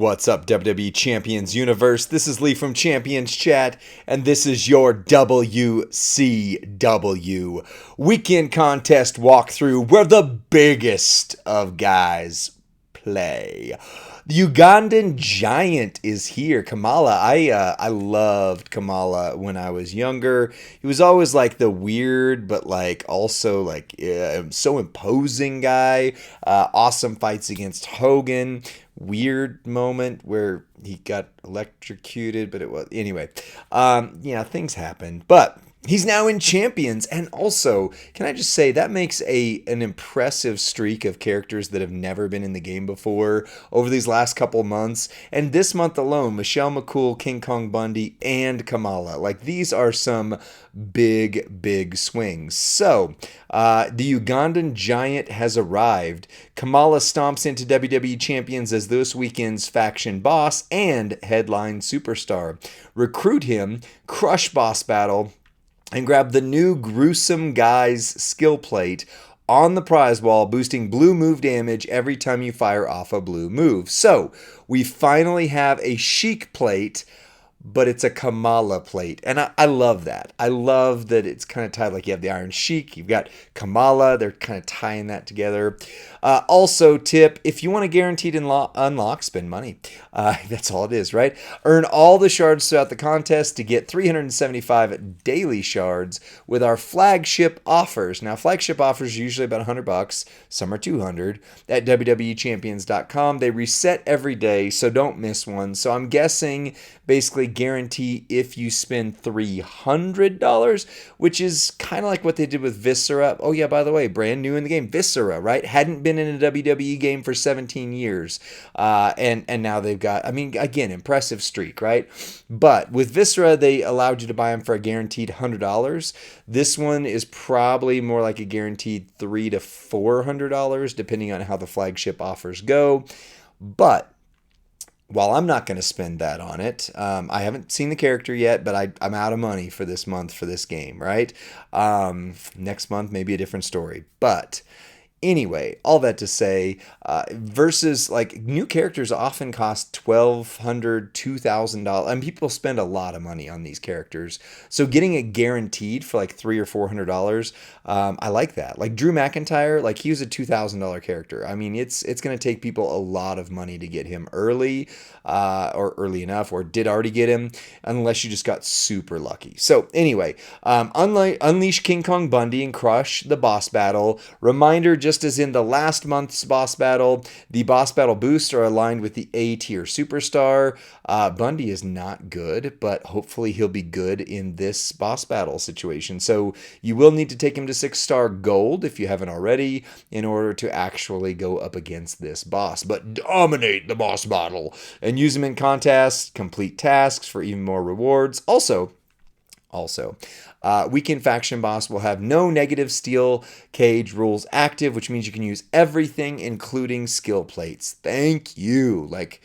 What's up, WWE Champions Universe? This is Lee from Champions Chat, and this is your WCW Weekend Contest walkthrough where the biggest of guys play. The Ugandan Giant is here. Kamala. I loved Kamala when I was younger. He was always like the weird, but like also like so imposing guy. Awesome fights against Hogan. Weird moment where he got electrocuted, but it was anyway. Things happen, but he's now in Champions, and also, can I just say that makes an impressive streak of characters that have never been in the game before over these last couple months. And this month alone, Michelle McCool, King Kong Bundy, and Kamala. Like, these are some big swings. So, the Ugandan Giant has arrived. Kamala stomps into WWE Champions as this weekend's faction boss and headline superstar. Recruit him, crush boss battle, and grab the new Gruesome Guys skill plate on the prize wall, boosting blue move damage every time you fire off a blue move. So, we finally have a Sheik plate, but it's a Kamala plate. And I love that. I love that it's kind of tied, like you have the Iron Sheik, you've got Kamala, they're kind of tying that together. Also, tip, if you want a guaranteed unlock, spend money. That's all it is, right? Earn all the shards throughout the contest to get 375 daily shards with our flagship offers. Now, flagship offers are usually about $100. Some are $200 at WWEChampions.com. They reset every day, so don't miss one. So I'm guessing basically guarantee if you spend $300, which is kind of like what they did with Viscera. Oh yeah, by the way, brand new in the game, Viscera, right? Hadn't been in a WWE game for 17 years. And now they've got, I mean, again, impressive streak, right? But with Viscera, they allowed you to buy them for a guaranteed $100. This one is probably more like a guaranteed $300 to $400, depending on how the flagship offers go. But while I'm not going to spend that on it, I haven't seen the character yet, but I'm out of money for this month for this game, right? Next month, maybe a different story. But anyway, all that to say, versus like new characters often cost $1,200, $2,000, and people spend a lot of money on these characters. So getting it guaranteed for like $300 or $400, I like that. Like Drew McIntyre, like he was a $2,000 character. I mean, it's going to take people a lot of money to get him early, or early enough, or did already get him, unless you just got super lucky. So anyway, unleash King Kong Bundy and crush the boss battle. Reminder, just as in the last month's boss battle, the boss battle boosts are aligned with the A tier superstar. Bundy is not good, but hopefully he'll be good in this boss battle situation. So you will need to take him to 6-star gold if you haven't already in order to actually go up against this boss. But dominate the boss battle and use him in contests, complete tasks for even more rewards. Also, Weekend Faction Boss will have no negative steel cage rules active, which means you can use everything, including skill plates. Thank you. Like,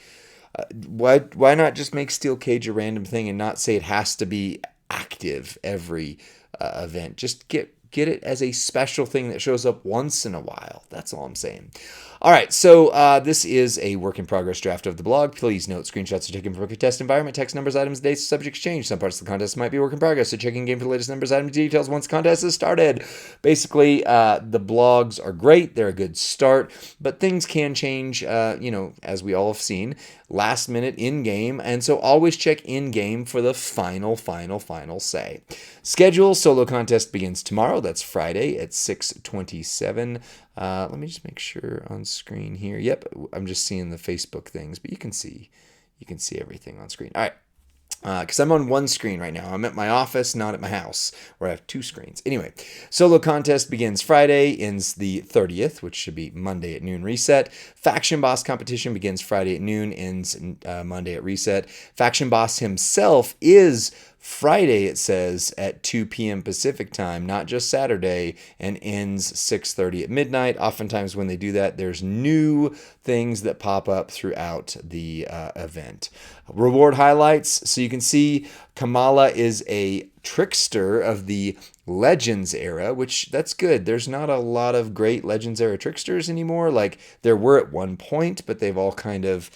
why not just make steel cage a random thing and not say it has to be active every event? Just get it as a special thing that shows up once in a while. That's all I'm saying. All right, so this is a work in progress draft of the blog. Please note screenshots are taken from a test environment. Text, numbers, items, dates, subjects change. Some parts of the contest might be work in progress, so check in game for the latest numbers, items, details once the contest is started. Basically, the blogs are great. They're a good start, but things can change, as we all have seen, last minute in game, and so always check in game for the final say. Schedule solo contest begins tomorrow. That's Friday at 6:27. Let me just make sure on screen here. Yep, I'm just seeing the Facebook things, but you can see everything on screen. All right. Because I'm on one screen right now. I'm at my office, not at my house, where I have two screens. Anyway, solo contest begins Friday, ends the 30th, which should be Monday at noon reset. Faction boss competition begins Friday at noon, ends Monday at reset. Faction boss himself is Friday, it says, at 2 p.m. Pacific time, not just Saturday, and ends 6:30 at midnight. Oftentimes when they do that, there's new things that pop up throughout the event. Reward highlights, so you can see Kamala is a trickster of the Legends era, which that's good. There's not a lot of great Legends era tricksters anymore. Like there were at one point, but they've all kind of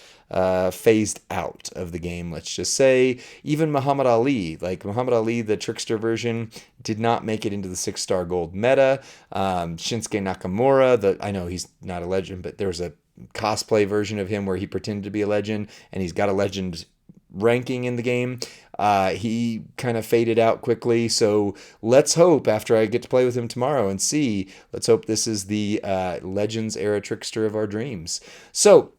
phased out of the game. Let's just say even Muhammad Ali, like Muhammad Ali, the trickster version, did not make it into the 6-star gold meta. Shinsuke Nakamura, I know he's not a legend, but there's a cosplay version of him where he pretended to be a legend, and he's got a legend ranking in the game. He kind of faded out quickly, so let's hope after I get to play with him tomorrow and see, let's hope this is the Legends era trickster of our dreams. So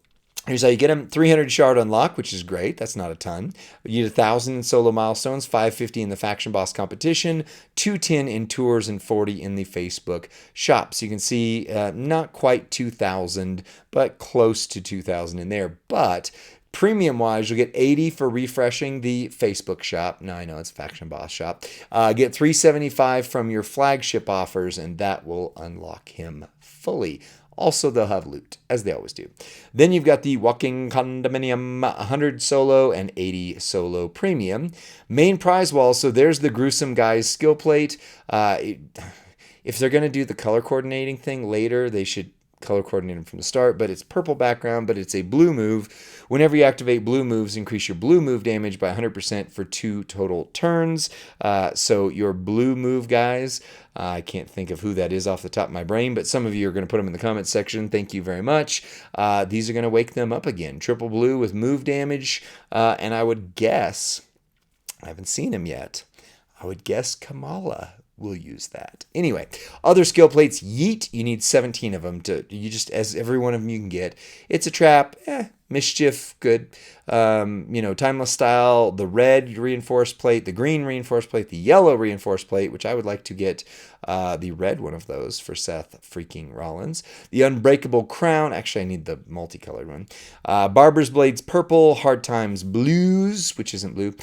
here's how you get him. 300 shard unlock, which is great. That's not a ton. You need 1,000 in solo milestones, 550 in the faction boss competition, 210 in tours, and 40 in the Facebook shop. So you can see not quite 2,000, but close to 2,000 in there. But premium wise, you'll get 80 for refreshing the Facebook shop. Now I know it's faction boss shop. Get 375 from your flagship offers, and that will unlock him fully. Also, they'll have loot, as they always do. Then you've got the Walking Condominium 100 solo and 80 solo premium. Main prize wall, so there's the Gruesome Guy's skill plate. If they're going to do the color coordinating thing later, they should color coordinate them from the start, but it's purple background, but it's a blue move. Whenever you activate blue moves, increase your blue move damage by 100% for 2 total turns. So your blue move guys, I can't think of who that is off the top of my brain, but some of you are going to put them in the comments section. Thank you very much. These are going to wake them up again. Triple blue with move damage, and I would guess, I haven't seen him yet, I would guess Kamala will use that. Anyway, other skill plates, Yeet, you need 17 of them. As every one of them you can get. It's a trap, Mischief, good. Timeless Style, the red reinforced plate, the green reinforced plate, the yellow reinforced plate, which I would like to get the red one of those for Seth freaking Rollins. The Unbreakable Crown, actually I need the multicolored one. Barber's Blades purple, Hard Times blues, which isn't blue.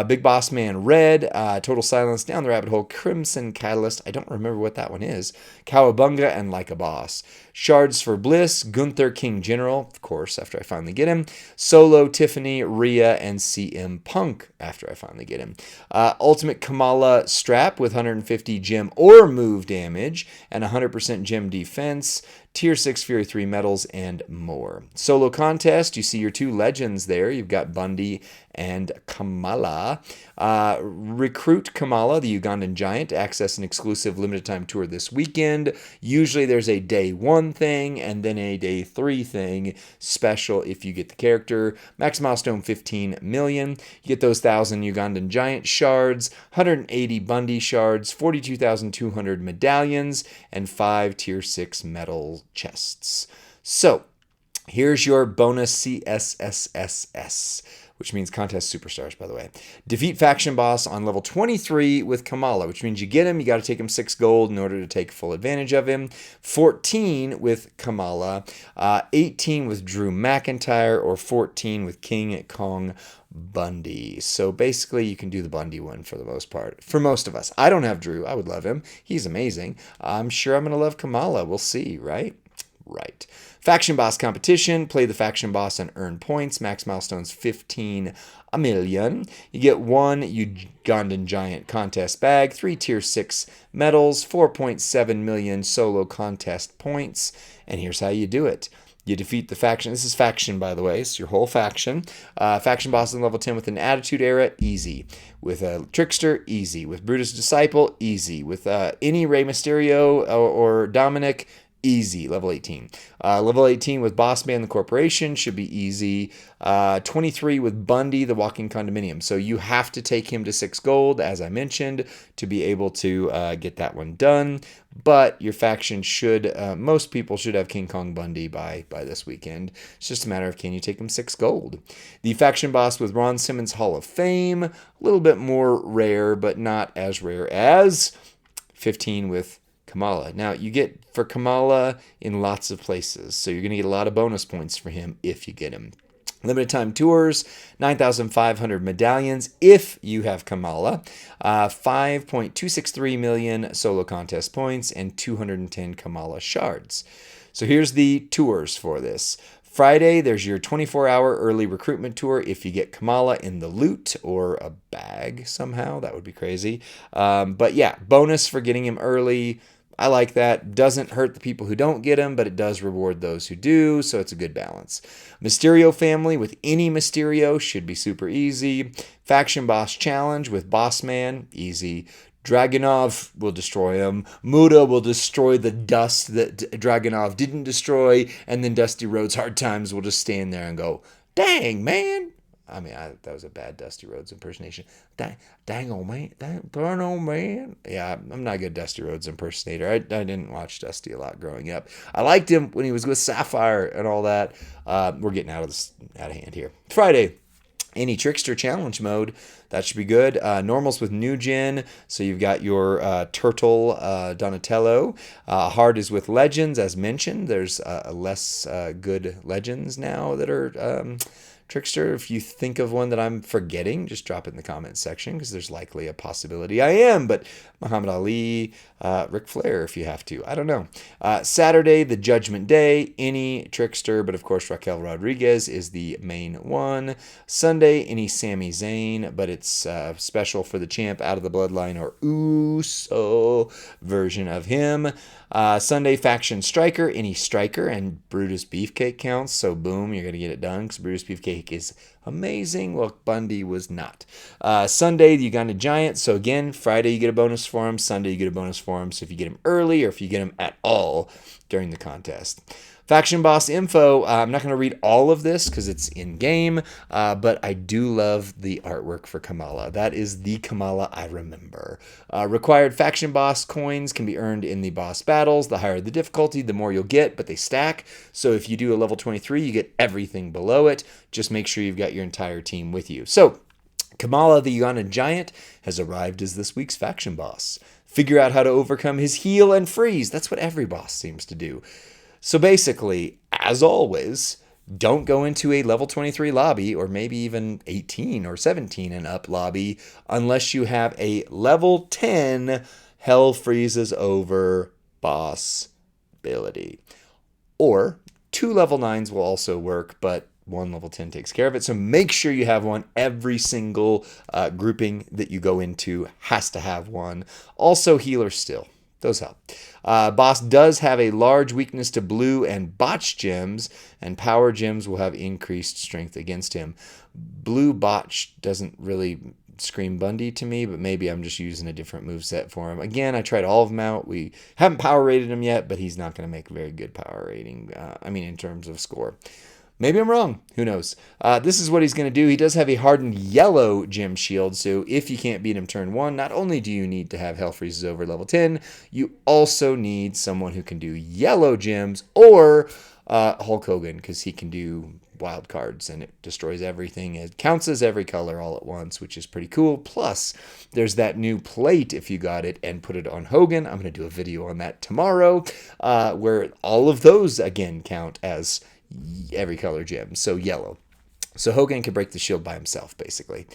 Big Boss Man red, Total Silence, Down the Rabbit Hole, Crimson Catalyst, I don't remember what that one is. Cowabunga, and Like a Boss. Shards for Bliss, Gunther King General, of course, after I finally get him. Solo, Tiffany, Rhea, and CM Punk, after I finally get him. Ultimate Kamala Strap with 150 gem or move damage and 100% gem defense. Tier 6 Fury 3 medals, and more. Solo contest, you see your 2 legends there. You've got Bundy and Kamala. Recruit Kamala, the Ugandan giant, to access an exclusive limited time tour this weekend. Usually there's a day 1 thing and then a day 3 thing special if you get the character. Max milestone 15 million. You get those 1,000 Ugandan giant shards, 180 Bundy shards, 42,200 medallions, and 5 tier 6 medal chests. So here's your bonus CSSSS, which means contest superstars, by the way. Defeat faction boss on level 23 with Kamala, which means you get him, you got to take him 6 gold in order to take full advantage of him. 14 with Kamala, 18 with Drew McIntyre, or 14 with King Kong Bundy. So basically you can do the Bundy one for the most part. For most of us. I don't have Drew. I would love him. He's amazing. I'm sure I'm going to love Kamala. We'll see, right? Right. Faction boss competition. Play the faction boss and earn points. Max milestones 15 million. You get 1 Ugandan giant contest bag, 3 tier 6 medals, 4.7 million solo contest points. And here's how you do it. You defeat the faction. This is faction, by the way. It's your whole faction. Faction boss on level 10 with an Attitude Era, easy. With a Trickster, easy. With Brutus Disciple, easy. With any Rey Mysterio or Dominic, easy. Level 18. Level 18 with Boss Man, the Corporation, should be easy. 23 with Bundy, the Walking Condominium. So you have to take him to 6 gold, as I mentioned, to be able to get that one done. But your faction should, most people should have King Kong Bundy by this weekend. It's just a matter of can you take him 6 gold. The faction boss with Ron Simmons Hall of Fame, a little bit more rare, but not as rare as 15 with Kamala. Now, you get for Kamala in lots of places, so you're going to get a lot of bonus points for him if you get him. Limited time tours, 9,500 medallions if you have Kamala, 5.263 million solo contest points, and 210 Kamala shards. So here's the tours for this. Friday, there's your 24-hour early recruitment tour if you get Kamala in the loot or a bag somehow. That would be crazy. But yeah, bonus for getting him early. I like that. Doesn't hurt the people who don't get him, but it does reward those who do, so it's a good balance. Mysterio family with any Mysterio should be super easy. Faction boss challenge with Boss Man, easy. Dragunov will destroy him. Muda will destroy the dust that Dragunov didn't destroy, and then Dusty Rhodes Hard Times will just stand there and go, "Dang, man." I mean, that was a bad Dusty Rhodes impersonation. Dang old man. Darn old man. Yeah, I'm not a good Dusty Rhodes impersonator. I didn't watch Dusty a lot growing up. I liked him when he was with Sapphire and all that. We're getting out of hand here. Friday. Any Trickster Challenge mode, that should be good. Normals with New Gen, so you've got your Turtle Donatello. Hard is with Legends, as mentioned. There's less good Legends now that are Trickster. If you think of one that I'm forgetting, just drop it in the comments section because there's likely a possibility I am. But Muhammad Ali, Ric Flair, if you have to. I don't know. Saturday, the Judgment Day, any Trickster, but of course Raquel Rodriguez is the main one. Sunday, any Sami Zayn, but it's special for the champ out of the bloodline or Uso version of him. Sunday, Faction Striker, any Striker, and Brutus Beefcake counts, so boom, you're going to get it done because Brutus Beefcake is amazing. Well, Bundy was not. Sunday, the Uganda Giant, so again, Friday you get a bonus for him, Sunday you get a bonus for him, so if you get him early or if you get him at all during the contest. Faction Boss info, I'm not going to read all of this because it's in-game, but I do love the artwork for Kamala. That is the Kamala I remember. Required Faction Boss coins can be earned in the boss battles. The higher the difficulty, the more you'll get, but they stack. So if you do a level 23, you get everything below it. Just make sure you've got your entire team with you. So Kamala the Ugandan Giant has arrived as this week's Faction Boss. Figure out how to overcome his heal and freeze. That's what every boss seems to do. So basically, as always, don't go into a level 23 lobby or maybe even 18 or 17 and up lobby unless you have a level 10 Hell Freezes Over boss ability. Or 2 level 9s will also work, but 1 level 10 takes care of it. So make sure you have one. Every single grouping that you go into has to have one. Also, healer still. Those help. Boss does have a large weakness to blue and botch gems, and power gems will have increased strength against him. Blue botch doesn't really scream Bundy to me, but maybe I'm just using a different moveset for him. Again, I tried all of them out. We haven't power rated him yet, but he's not going to make a very good power rating, in terms of score. Maybe I'm wrong. Who knows? This is what he's going to do. He does have a hardened yellow gem shield, so if you can't beat him turn 1, not only do you need to have Hell Freezes Over level 10, you also need someone who can do yellow gems or Hulk Hogan, because he can do wild cards and it destroys everything. It counts as every color all at once, which is pretty cool. Plus, there's that new plate if you got it and put it on Hogan. I'm going to do a video on that tomorrow where all of those, again, count as every color gem, so yellow. So Hogan can break the shield by himself, basically.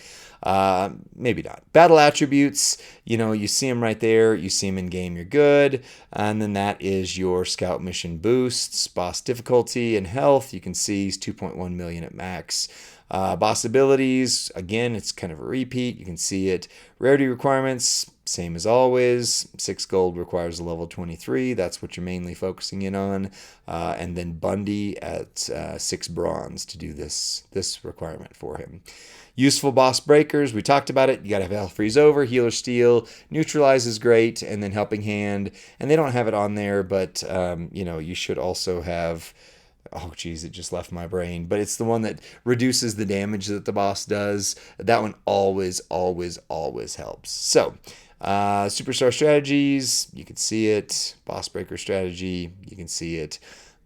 Maybe not. Battle attributes, you see them right there. You see them in game, you're good. And then that is your scout mission boosts, boss difficulty, and health. You can see he's 2.1 million at max. Boss abilities, again, it's kind of a repeat. You can see it. Rarity requirements, same as always. 6 gold requires a level 23. That's what you're mainly focusing in on. And then Bundy at 6 bronze to do this requirement for him. Useful boss breakers, we talked about it. You got to have Hell Freeze Over, Healer Steel, Neutralize is great, and then Helping Hand. And they don't have it on there, but you should also have... Oh, geez, it just left my brain. But it's the one that reduces the damage that the boss does. That one always, always, always helps. So, Superstar Strategies, you can see it. Boss Breaker Strategy, you can see it.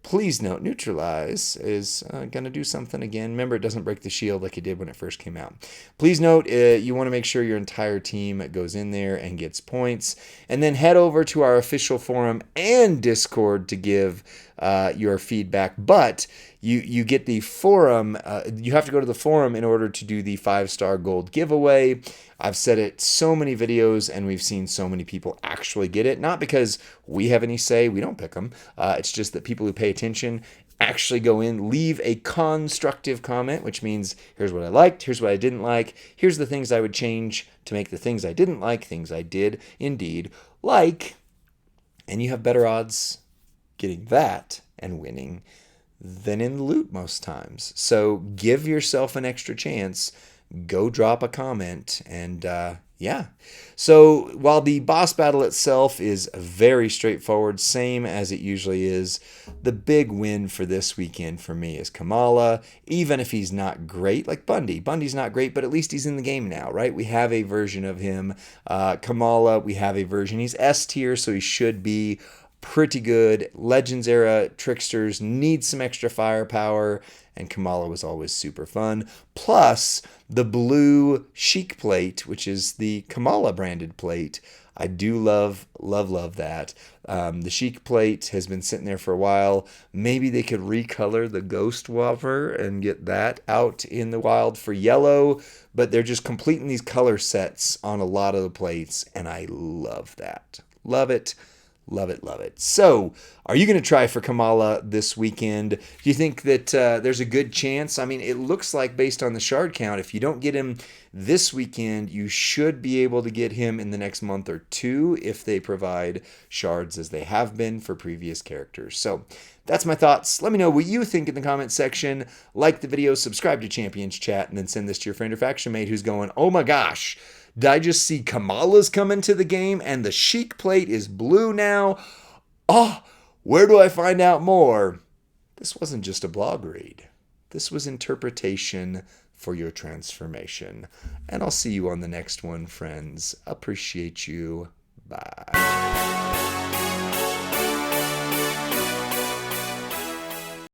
Please note, Neutralize is going to do something again. Remember, it doesn't break the shield like it did when it first came out. Please note, you want to make sure your entire team goes in there and gets points. And then head over to our official forum and Discord to give your feedback. But you get the forum. You have to go to the forum in order to do the 5-star gold giveaway. I've said it so many videos, and we've seen so many people actually get it. Not because we have any say. We don't pick them. It's just that people who pay attention actually go in, leave a constructive comment, which means here's what I liked, here's what I didn't like, here's the things I would change to make the things I didn't like things I did indeed like, and you have better odds getting that and winning than in loot most times. So give yourself an extra chance. Go drop a comment and yeah. So while the boss battle itself is very straightforward, same as it usually is, the big win for this weekend for me is Kamala. Even if he's not great, like Bundy. Bundy's not great, but at least he's in the game now, right? We have a version of him. Kamala, we have a version. He's S tier, so he should be pretty good. Legends era tricksters need some extra firepower, and Kamala was always super fun. Plus, the blue Sheik plate, which is the Kamala branded plate. I do love that. The Sheik plate has been sitting there for a while. Maybe they could recolor the Ghost Whopper and get that out in the wild for yellow, but they're just completing these color sets on a lot of the plates, and I love that. Love it. Love it, love it. So, are you going to try for Kamala this weekend? Do you think that there's a good chance? I mean, it looks like based on the shard count, if you don't get him this weekend, you should be able to get him in the next month or two if they provide shards as they have been for previous characters. So, that's my thoughts. Let me know what you think in the comment section. Like the video, subscribe to Champions Chat, and then send this to your friend or faction mate who's going, oh my gosh, did I just see Kamala's coming to the game and the Sheik plate is blue now? Oh, where do I find out more? This wasn't just a blog read. This was interpretation for your transformation. And I'll see you on the next one, friends. Appreciate you. Bye.